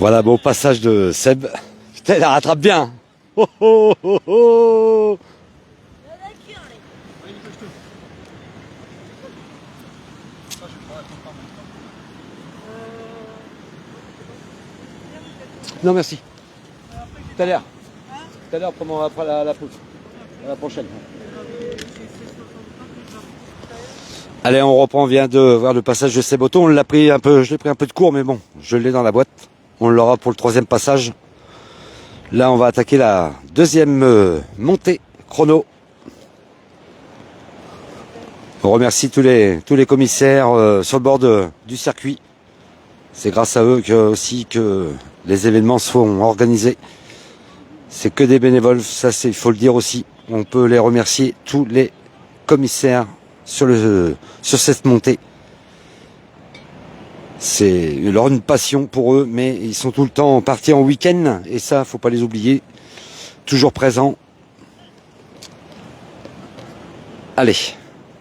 Voilà, beau passage de Seb. Putain, il la rattrape bien. Oh, oh, oh, oh. Non, merci. Tout à l'heure. Tout à l'heure, après la pause. À la prochaine. Allez, on reprend. On vient de voir le passage de Seboto. On l'a pris un peu, je l'ai pris un peu de court, mais bon, je l'ai dans la boîte. On l'aura pour le troisième passage. Là, on va attaquer la deuxième montée chrono. On remercie tous les commissaires sur le bord du circuit. C'est grâce à eux aussi que les événements sont organisés. C'est que des bénévoles, ça il faut le dire aussi. On peut les remercier, tous les commissaires sur cette montée. C'est leur une passion pour eux, mais ils sont tout le temps partis en week-end et ça, faut pas les oublier. Toujours présents. Allez,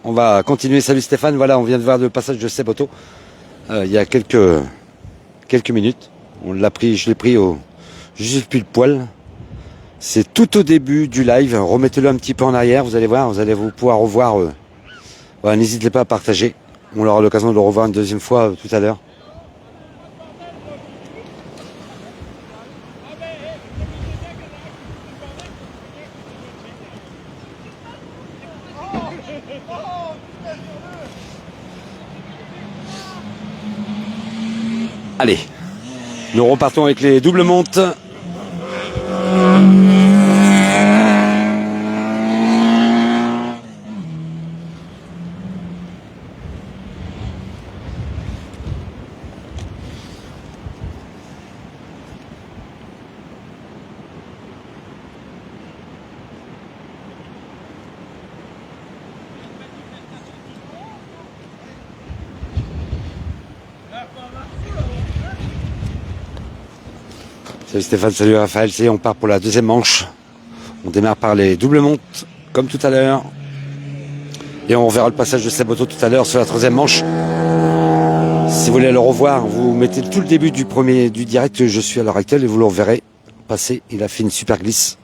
on va continuer. Salut Stéphane, voilà, on vient de voir le passage de Seboto il y a quelques minutes. On l'a pris, je l'ai pris juste depuis le poil. C'est tout au début du live. Remettez-le un petit peu en arrière, vous allez voir, vous pouvoir revoir. Voilà, n'hésitez pas à partager. On aura l'occasion de le revoir une deuxième fois tout à l'heure. Allez, nous repartons avec les doubles montes. Salut Stéphane, salut Raphaël, on part pour la deuxième manche. On démarre par les doubles montes, comme tout à l'heure. Et on verra le passage de Seboto tout à l'heure sur la troisième manche. Si vous voulez le revoir, vous mettez tout le début du direct que je suis à l'heure actuelle et vous le reverrez passer. Il a fait une super glisse.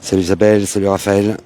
Salut Isabelle, salut Raphaël.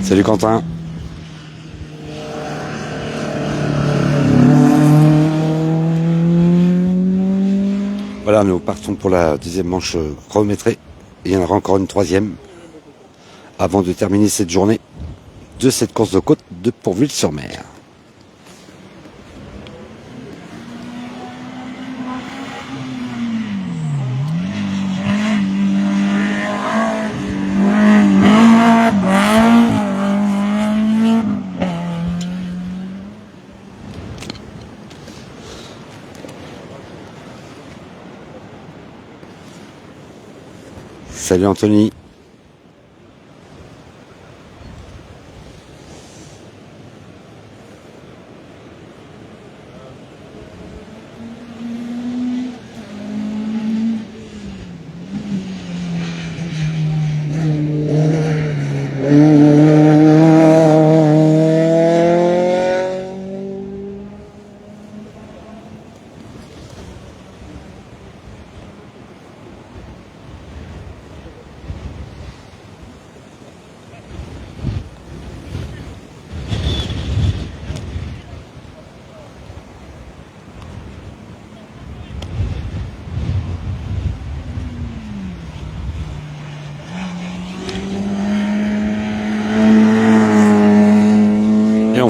Salut Quentin. Voilà, nous partons pour la deuxième manche chronométrée. Il y en aura encore une troisième avant de terminer cette journée de cette course de côte de Pourville-sur-Mer. Salut Anthony.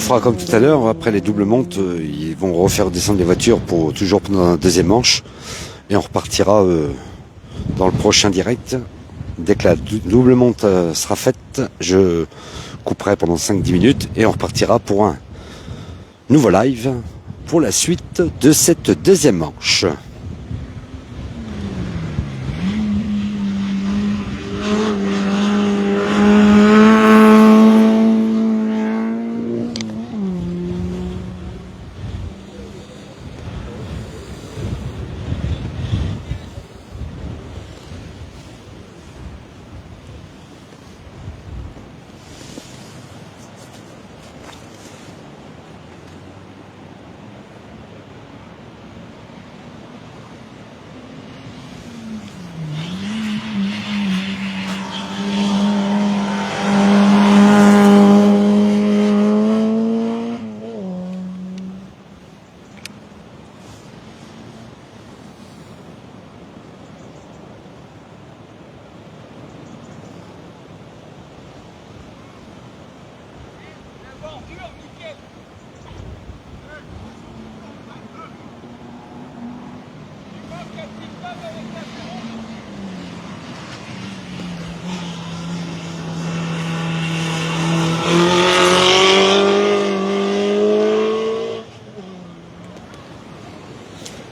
fera comme tout à l'heure, après les doubles montes, ils vont refaire descendre les voitures toujours pendant la deuxième manche. Et on repartira dans le prochain direct. Dès que la double monte sera faite, je couperai pendant 5-10 minutes et on repartira pour un nouveau live pour la suite de cette deuxième manche.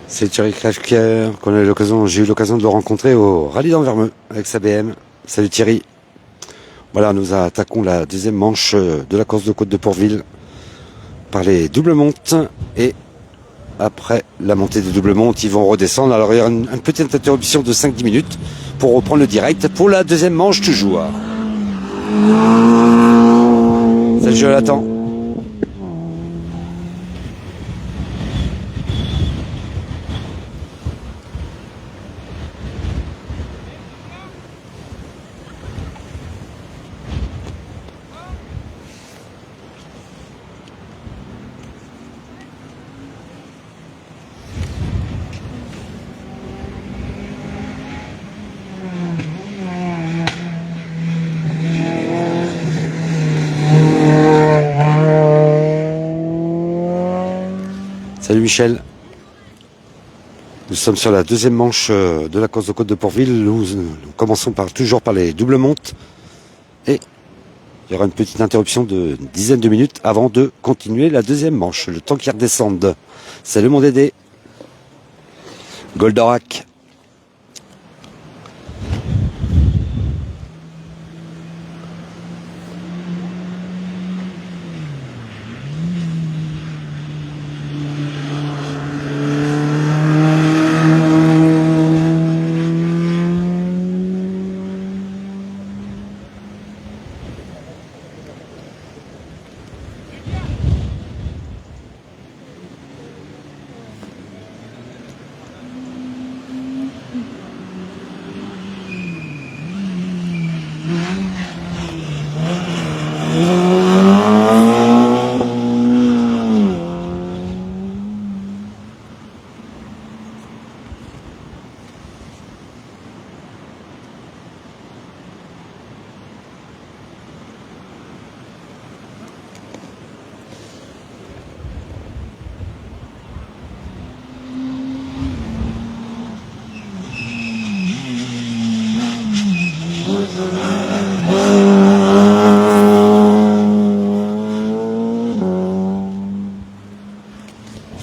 C'est Thierry Crèvecoeur j'ai eu l'occasion de le rencontrer au rallye d'Anvermeux avec sa BM. Salut Thierry. Voilà, nous attaquons la deuxième manche de la course de Côte de Pourville par les doubles montes. Et après la montée des doubles montes, ils vont redescendre. Alors il y aura une petite interruption de 5-10 minutes pour reprendre le direct pour la deuxième manche toujours. Salut Jonathan. Salut Michel. Nous sommes sur la deuxième manche de la course de Côte de Pourville. Nous commençons toujours par les doubles montes. Et il y aura une petite interruption de une dizaine de minutes avant de continuer la deuxième manche. Le temps qu'ils redescendent. Salut mon Dédé. Goldorak.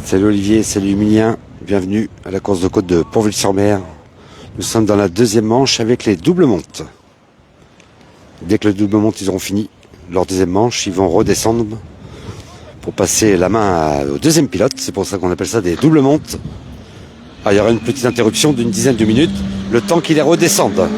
Salut Olivier, salut Emilien, bienvenue à la course de Côte de Pourville-sur-Mer. Nous sommes dans la deuxième manche avec les doubles montes. Dès que les doubles montes ils auront fini leur deuxième manche, ils vont redescendre pour passer la main au deuxième pilote. C'est pour ça qu'on appelle ça des doubles montes. Ah, il y aura une petite interruption d'une dizaine de minutes, le temps qu'ils les redescendent.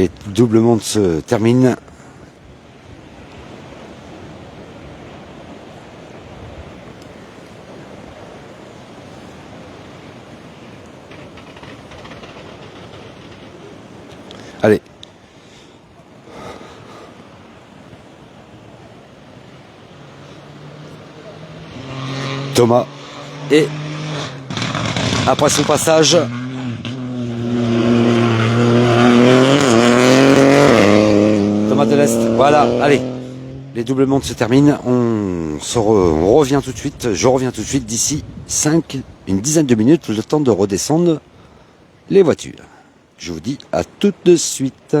Les doubles montes se terminent. Allez. Thomas. Et après son passage, Thomas de l'Est. Voilà, allez. Les doubles montes se terminent. On revient tout de suite. Je reviens tout de suite d'ici une dizaine de minutes, le temps de redescendre les voitures. Je vous dis à tout de suite.